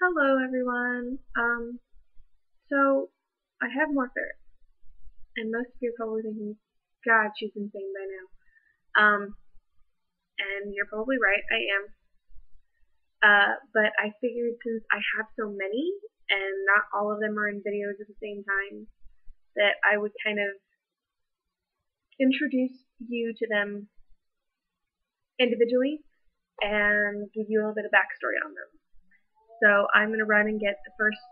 Hello everyone. So I have more ferrets, and most of you are probably thinking, God, she's insane by now. And you're probably right, I am. But I figured since I have so many, and not all of them are in videos at the same time, that I would kind of introduce you to them individually and give you a little bit of backstory on them. So I'm going to run and get the first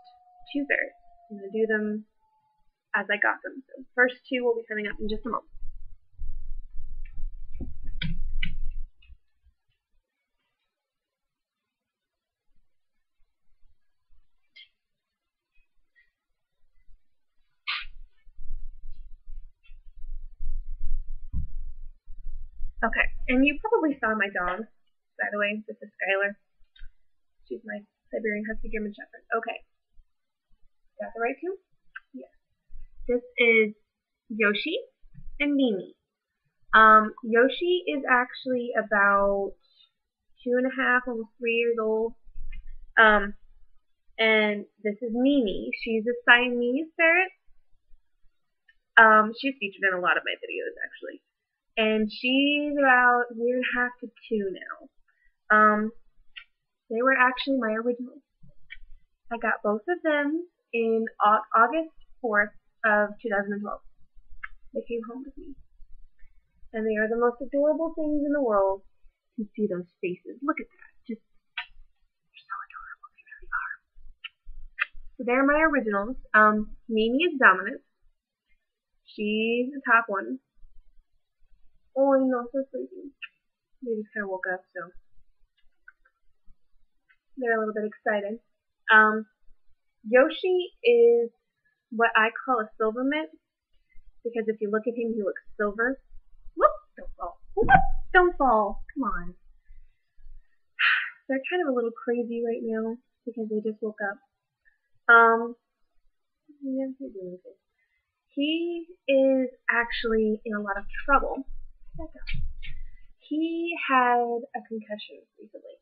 two ferrets. I'm going to do them as I got them. So the first two will be coming up in just a moment. Okay, and you probably saw my dog, by the way. This is Skylar. She's my Siberian Husky German Shepherd. Okay, got the right two? Yes. This is Yoshi and Mimi. Yoshi is actually about 2.5, almost 3 years old. And this is Mimi. She's a Siamese ferret. She's featured in a lot of my videos, actually. And she's about 1.5 to 2 now. They were actually my originals. I got both of them in August 4th of 2012. They came home with me. And they are the most adorable things in the world. You can see those faces. Look at that. They're so adorable. They really are. So they're my originals. Mimi is dominant. She's the top one. Oh, you know, so sleepy. They just kind of woke up, so they're a little bit excited. Yoshi is what I call a silver mint, because if you look at him, he looks silver. Whoop! Don't fall. Whoop! Don't fall. Come on. They're kind of a little crazy right now because they just woke up. Yeah, he's doing okay. He is actually in a lot of trouble. He had a concussion recently,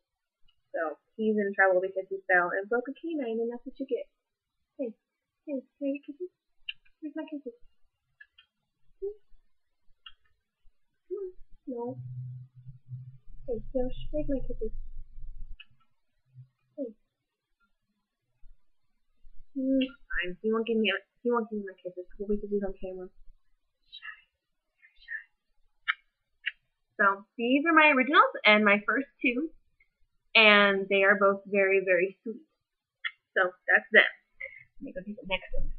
so he's in trouble because he fell and broke a canine, and that's what you get. Hey, can I get kisses? Where's my kisses? Come on. No. Hey, Yosh, where's my kisses? Hey. Fine. He won't give me my kisses. We'll wait till he's on camera. So these are my originals and my first two, and they are both very, very sweet. So that's them. Let me go take the next one.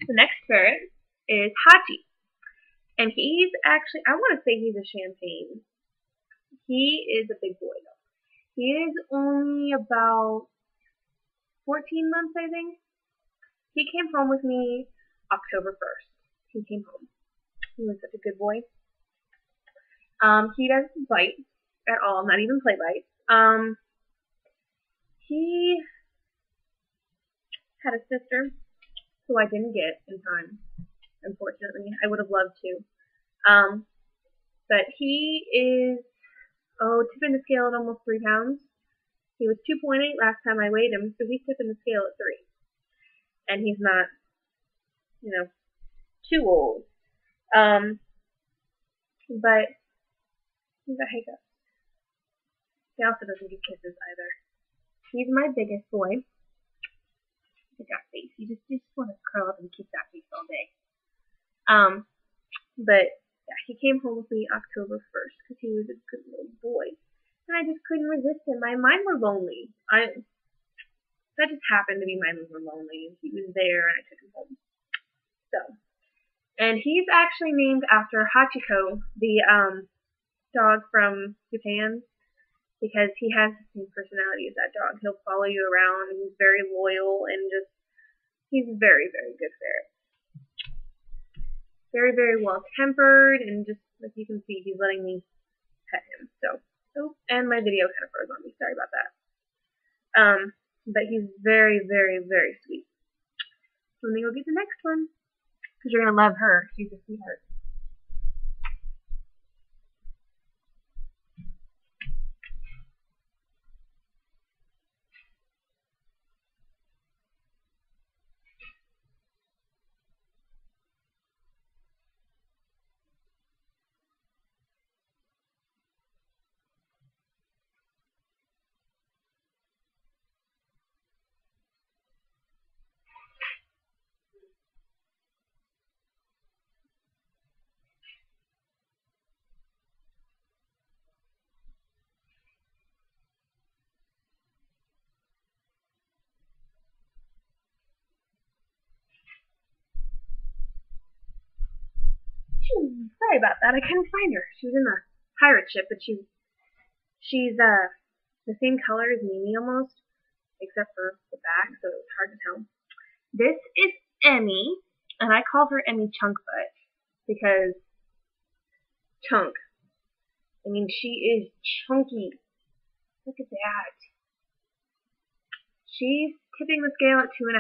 The next ferret is Hachi. And he's actually, I want to say he's a champagne. He is a big boy though. He is only about 14 months, I think. He came home with me October 1st. He came home. He was such a good boy. He doesn't bite at all, not even play bites. He had a sister who I didn't get in time, unfortunately. I would have loved to. But he is, tipping the scale at almost 3 pounds. He was 2.8 last time I weighed him, so he's tipping the scale at 3. And he's not, too old. But he's got hiccups. He also doesn't get kisses either. He's my biggest boy. Look at that face. You just want to curl up and kiss that face all day. But yeah, he came home with me October 1st because he was a good little boy. And I just couldn't resist him. Mine were lonely. That just happened to be mine were lonely. He was there and I took him home. So, and he's actually named after Hachiko, the dog from Japan, because he has the same personality as that dog. He'll follow you around, and he's very loyal, and he's very, very good ferret. Very, very well-tempered, and just, like you can see, he's letting me pet him. So, and my video kind of froze on me. Sorry about that. But he's very, very, very sweet. So let me go get the next one, because you're going to love her. She's a sweetheart. Sorry about that. I couldn't find her. She was in a pirate ship, but she's the same color as Mimi almost, except for the back, so it was hard to tell. This is Emmy, and I call her Emmy Chunkbutt because chunk. I mean, she is chunky. Look at that. She's tipping the scale at 2.5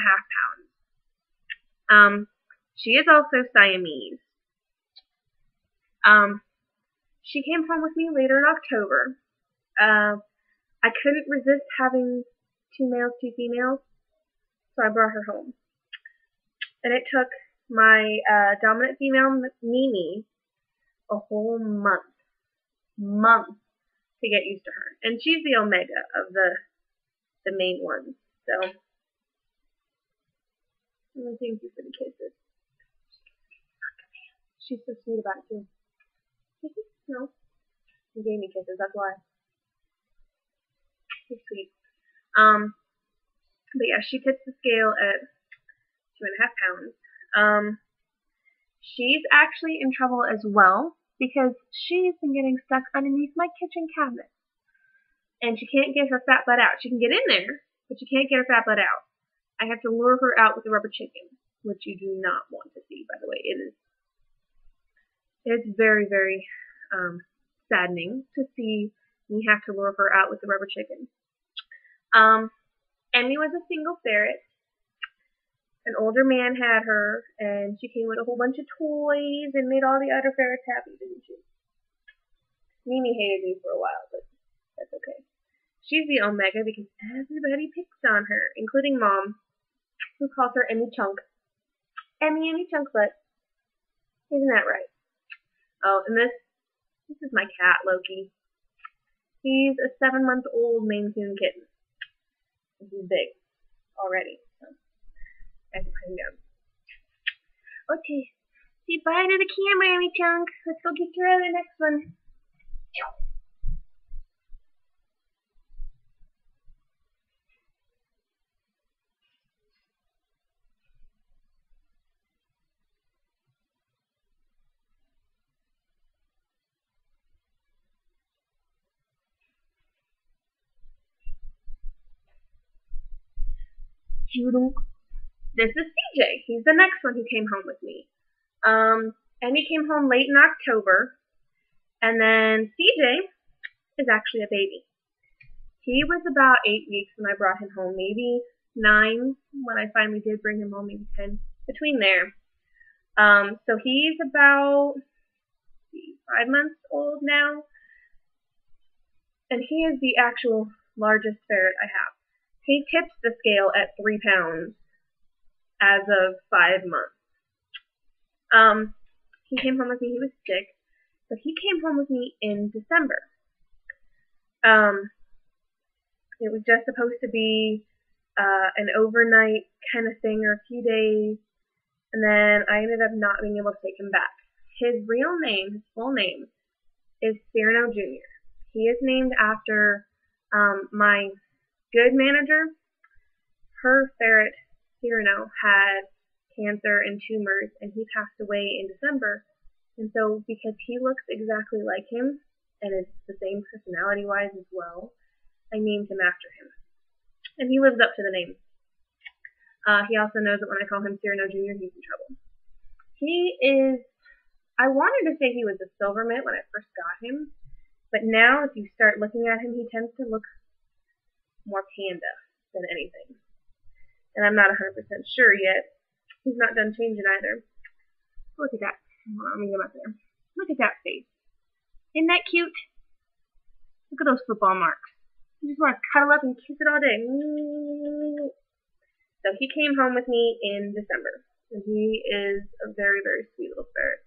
pounds. She is also Siamese. She came home with me later in October. I couldn't resist having 2 males, 2 females, so I brought her home. And it took my dominant female, Mimi, a whole month to get used to her. And she's the omega of the main ones. So, thank you for the kisses. She's so sweet about it too. Kisses? No. You gave me kisses, that's why. She's sweet. But yeah, she tips the scale at 2.5 pounds. She's actually in trouble as well because she's been getting stuck underneath my kitchen cabinet. And she can't get her fat butt out. She can get in there, but she can't get her fat butt out. I have to lure her out with the rubber chicken, which you do not want to see, by the way. It's very, very saddening to see me have to lure her out with the rubber chicken. Emmy was a single ferret. An older man had her, and she came with a whole bunch of toys and made all the other ferrets happy, didn't she? Mimi hated me for a while, but that's okay. She's the omega because everybody picks on her, including Mom, who calls her Emmy Chunk. Emmy Chunkbutt. Isn't that right? Oh, and this is my cat, Loki. He's a 7-month-old Maine Coon kitten. He's big already. So I can put him down. Okay. Say bye to the camera, Emmy Chunk. Let's go get your other next one. This is CJ. He's the next one who came home with me. Emmy came home late in October, and then CJ is actually a baby. He was about 8 weeks when I brought him home, maybe 9 when I finally did bring him home, maybe 10, between there. So he's about 5 months old now, and he is the actual largest ferret I have. He tips the scale at 3 pounds as of 5 months. He came home with me, he was sick, but he came home with me in December. It was just supposed to be an overnight kind of thing, or a few days, and then I ended up not being able to take him back. His real name, his full name, is Cyrano Jr. He is named after my good manager. Her ferret, Cyrano, had cancer and tumors, and he passed away in December. And so, because he looks exactly like him, and is the same personality-wise as well, I named him after him. And he lives up to the name. He also knows that when I call him Cyrano Jr., he's in trouble. He is, I wanted to say he was a silver mint when I first got him, but now if you start looking at him, he tends to look more panda. than anything. And I'm not 100% sure yet. He's not done changing either. Look at that. Let me get him up there. Look at that face. Isn't that cute? Look at those football marks. You just want to cuddle up and kiss it all day. So he came home with me in December. And he is a very, very sweet little ferret.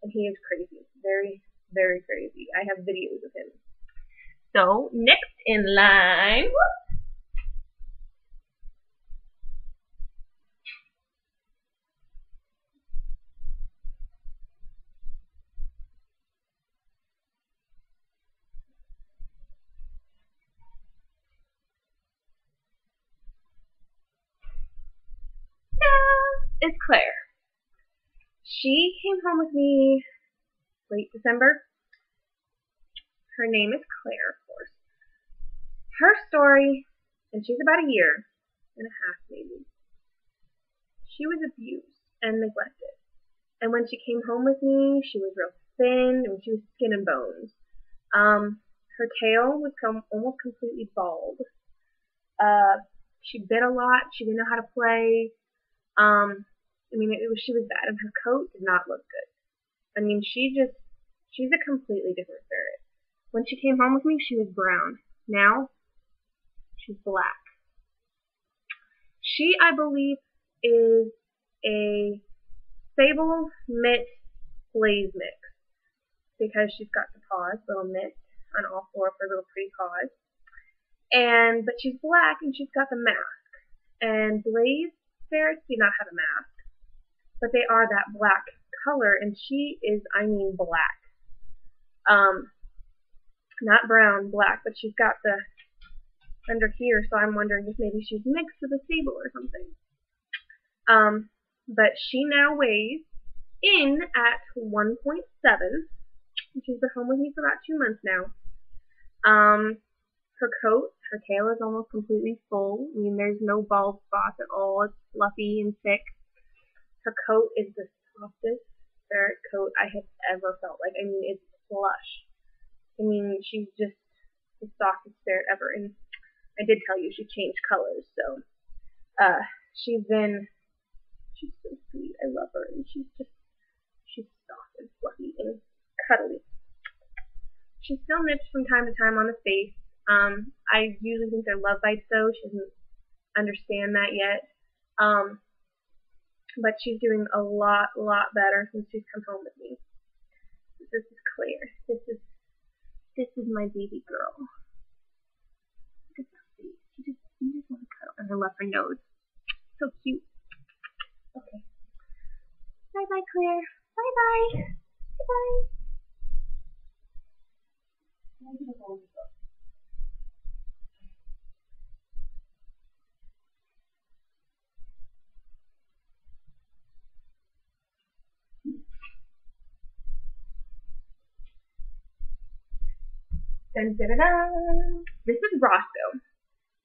And he is crazy. Very, very crazy. I have videos of him. So, next in line. Is Claire. She came home with me late December. Her name is Claire, of course. Her story, and she's about a year and a half maybe. She was abused and neglected. And when she came home with me, she was real thin and she was skin and bones. Her tail was almost completely bald. She bit a lot. She didn't know how to play. She was bad, and her coat did not look good. She's a completely different ferret. When she came home with me, she was brown. Now, she's black. She, I believe, is a sable mitt blaze mix because she's got the paws, little mitts on all four of her little pretty paws. But she's black, and she's got the mask. And blaze ferrets do not have a mask, but they are that black color, and she is, black. Not brown, black, but she's got the under here, so I'm wondering if maybe she's mixed with a sable or something. But she now weighs in at 1.7, and she's been home with me for about 2 months now. Her coat, her tail is almost completely full. There's no bald spots at all. It's fluffy and thick. Her coat is the softest ferret coat I have ever felt like. It's plush. She's just the softest ferret ever. And I did tell you she changed colors, so she's so sweet. I love her, and she's soft and fluffy and cuddly. She still nips from time to time on the face. I usually think they're love bites, though. She doesn't understand that yet. But she's doing a lot better since she's come home with me. This is Claire. This is my baby girl. Look at that face. You just want to cuddle. And I love her nose. So cute. Okay. Bye-bye, Claire. Bye-bye. Bye-bye. Dun, dun, dun, dun. This is Roscoe.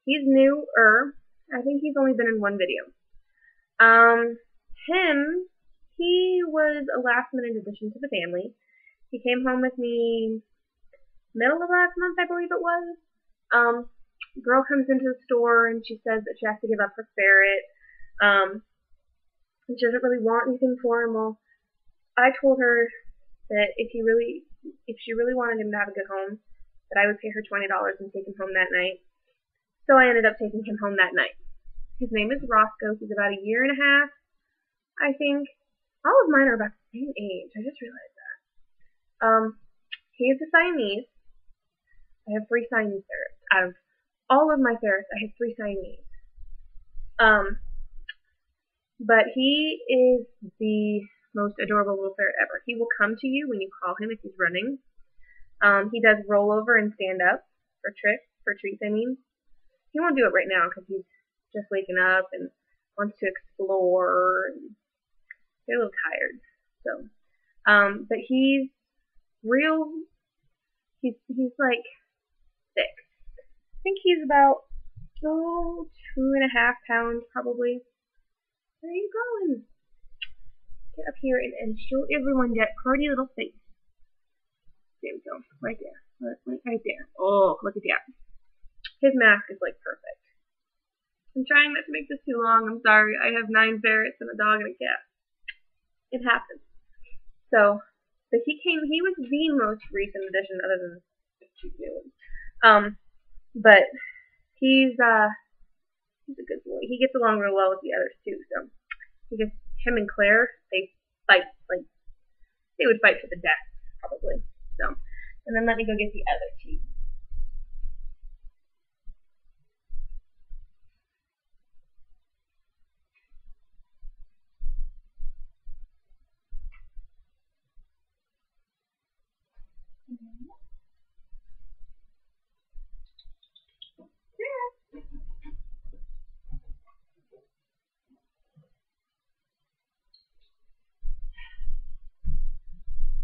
He's newer. I think he's only been in one video. He was a last minute addition to the family. He came home with me middle of last month, I believe it was. Girl comes into the store and she says that she has to give up her ferret. And she doesn't really want anything for him. Well, I told her that if she really wanted him to have a good home, that I would pay her $20 and take him home that night. So I ended up taking him home that night. His name is Roscoe. He's about a year and a half, I think. All of mine are about the same age. I just realized that. He is a Siamese. I have 3 Siamese ferrets. Out of all of my ferrets, I have 3 Siamese. But he is the most adorable little ferret ever. He will come to you when you call him if he's running. He does roll over and stand up for treats. He won't do it right now because he's just waking up and wants to explore. They're a little tired. So, but he's real. He's like thick. I think he's about 2.5 pounds probably. Where are you going? Get up here and show everyone that pretty little face. There we go. Right there. Right there. Oh, look at that. His mask is like perfect. trying not to make this too long. I'm sorry. I have 9 ferrets and a dog and a cat. It happens. So, but he was the most recent addition other than the 2 new ones. But he's a good boy. He gets along real well with the others too, so him and Claire, they fight like they would fight to the death, probably. So, and then let me go get the other 2.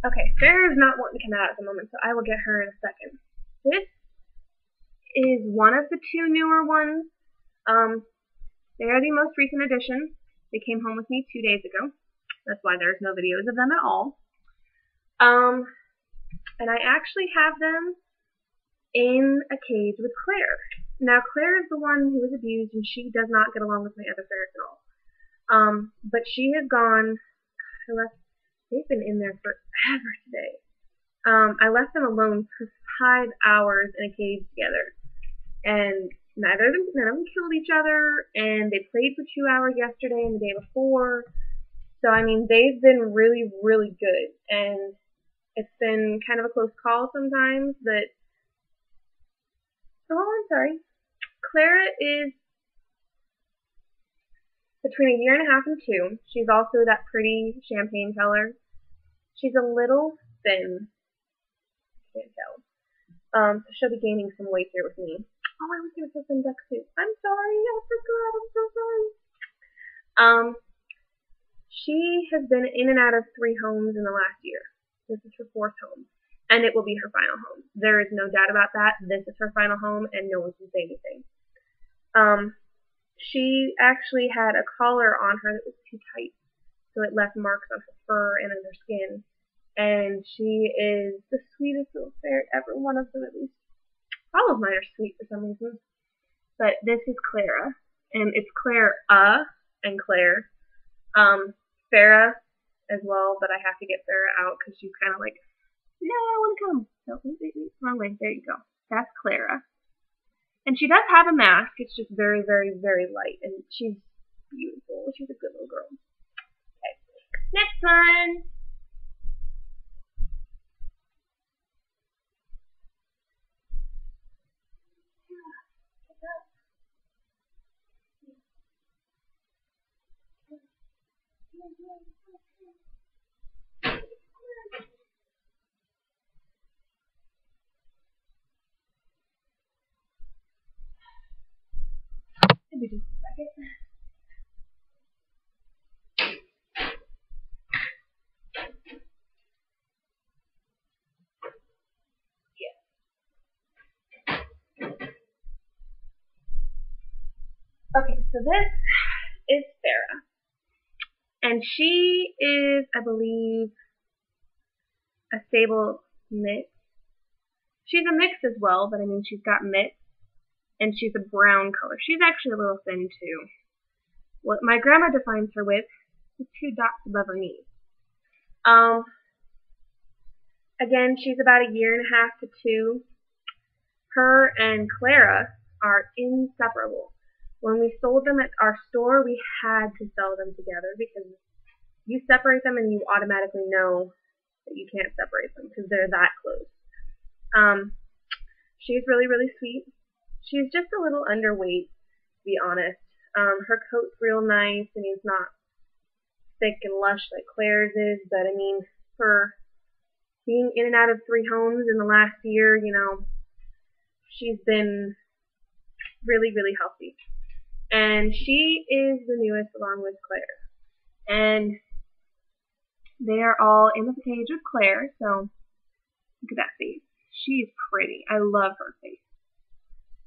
Okay, Sarah is not wanting to come out at the moment, so I will get her in a second. This is one of the 2 newer ones. They are the most recent addition. They came home with me 2 days ago. That's why there's no videos of them at all. And I actually have them in a cage with Claire. Now, Claire is the one who was abused, and she does not get along with my other ferrets at all. But she has gone, they've been in there forever today. I left them alone for 5 hours in a cage together. And none of them killed each other, and they played for 2 hours yesterday and the day before. So, I mean, they've been really, really good. And it's been kind of a close call sometimes, but... Oh, I'm sorry. Clara is between 1.5 years and 2. She's also that pretty champagne color. She's a little thin. Can't tell. So she'll be gaining some weight here with me. Oh, I was going to put some duck soup. I'm sorry. I forgot. I'm so sorry. She has been in and out of 3 homes in the last year. This is her 4th home. And it will be her final home. There is no doubt about that. This is her final home, and no one can say anything. She actually had a collar on her that was too tight, so it left marks on her fur and on her skin. And she is the sweetest little ferret ever. One of them, at least. All of mine are sweet for some reason. But this is Clara, and it's Clara and Claire. Farrah as well, but I have to get Farrah out because she's kind of like, no, I don't want to come. No, wait, wrong way. There you go. That's Clara. And she does have a mask. It's just very, very, very light, and she's beautiful. She's a good little girl. Okay. Next one. Maybe just a second. Yeah. Okay, so this is Farrah. And she is, I believe, a sable mix. She's a mix as well, but I mean, she's got mix. And she's a brown color. She's actually a little thin too. What my grandma defines her with is 2 dots above her knees. Again, she's about 1.5 years to 2. Her and Clara are inseparable. When we sold them at our store, we had to sell them together because you separate them and you automatically know that you can't separate them because they're that close. She's really, really sweet. She's just a little underweight, to be honest. Her coat's real nice, and it's not thick and lush like Claire's is, but I mean, for being in and out of 3 homes in the last year, you know, she's been really, really healthy. And she is the newest along with Claire. And they are all in the cage with Claire, so look at that face. She's pretty. I love her face.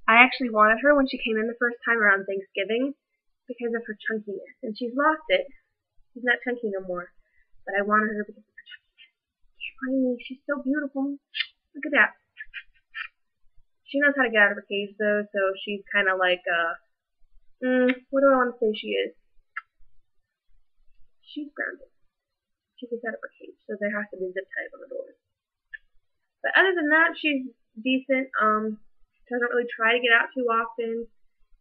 I actually wanted her when she came in the first time around Thanksgiving because of her chunkiness, and she's lost it. She's not chunky no more, but I wanted her because of her chunkiness. Can't blame me. She's so beautiful. Look at that. She knows how to get out of her cage though, so she's kind of like What do I want to say she is? She's grounded. She gets out of her cage, so there has to be zip ties on the doors. But other than that, she's decent. Doesn't really try to get out too often.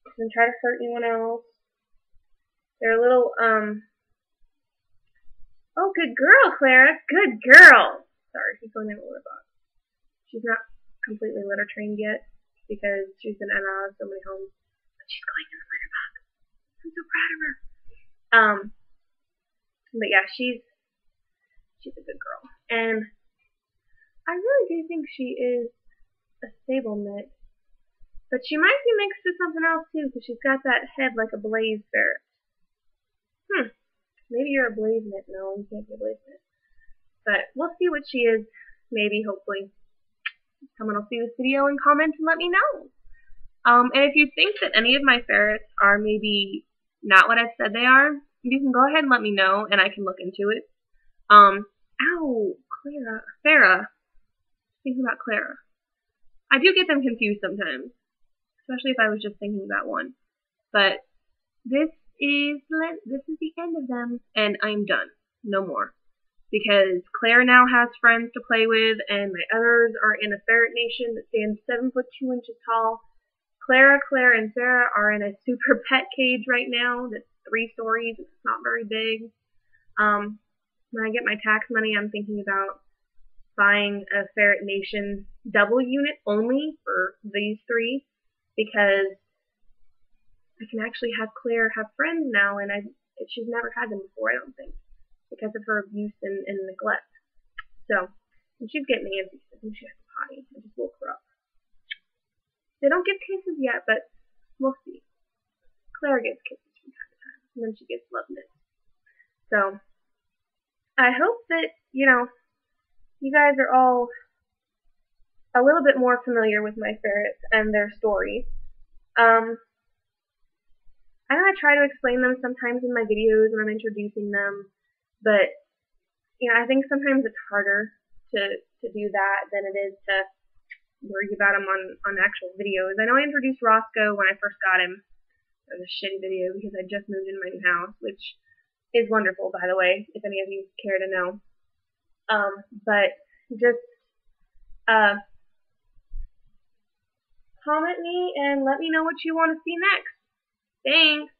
Doesn't try to hurt anyone else. They're a little, oh, good girl, Clara. Good girl. Sorry, she's going in a litter box. She's not completely litter trained yet because she's been in and out of so many homes. But she's going in the litter box. I'm so proud of her. But yeah, she's a good girl. And I really do think she is a stable knit. But she might be mixed with something else too, because she's got that head like a blaze ferret. Maybe you're a blaze knit. No, you can't be a blaze knit. But we'll see what she is. Maybe, hopefully. Someone will see this video and comment and let me know. And if you think that any of my ferrets are maybe not what I've said they are, you can go ahead and let me know, and I can look into it. Ow, Farrah. Thinking about Clara. I do get them confused sometimes, especially if I was just thinking about one. But this is the end of them, and I'm done. No more. Because Claire now has friends to play with, and my others are in a ferret nation that stands 7 foot 2 inches tall. Clara, Claire, and Sarah are in a super pet cage right now that's 3 stories. It's not very big. When I get my tax money, I'm thinking about buying a Ferret Nation double unit only for these 3, because I can actually have Claire have friends now, and she's never had them before, I don't think, because of her abuse and neglect. So, and she's getting antsy. I think she has a potty. I just woke her up. They don't give kisses yet, but we'll see. Claire gets kisses from time to time, and then she gets love knits. So, I hope that, you guys are all a little bit more familiar with my ferrets and their stories. I know I try to explain them sometimes in my videos when I'm introducing them, but, I think sometimes it's harder to do that than it is to worry about them on actual videos. I know I introduced Roscoe when I first got him. It was a shitty video because I just moved into my new house, which is wonderful, by the way, if any of you care to know. But just comment me and let me know what you want to see next. Thanks!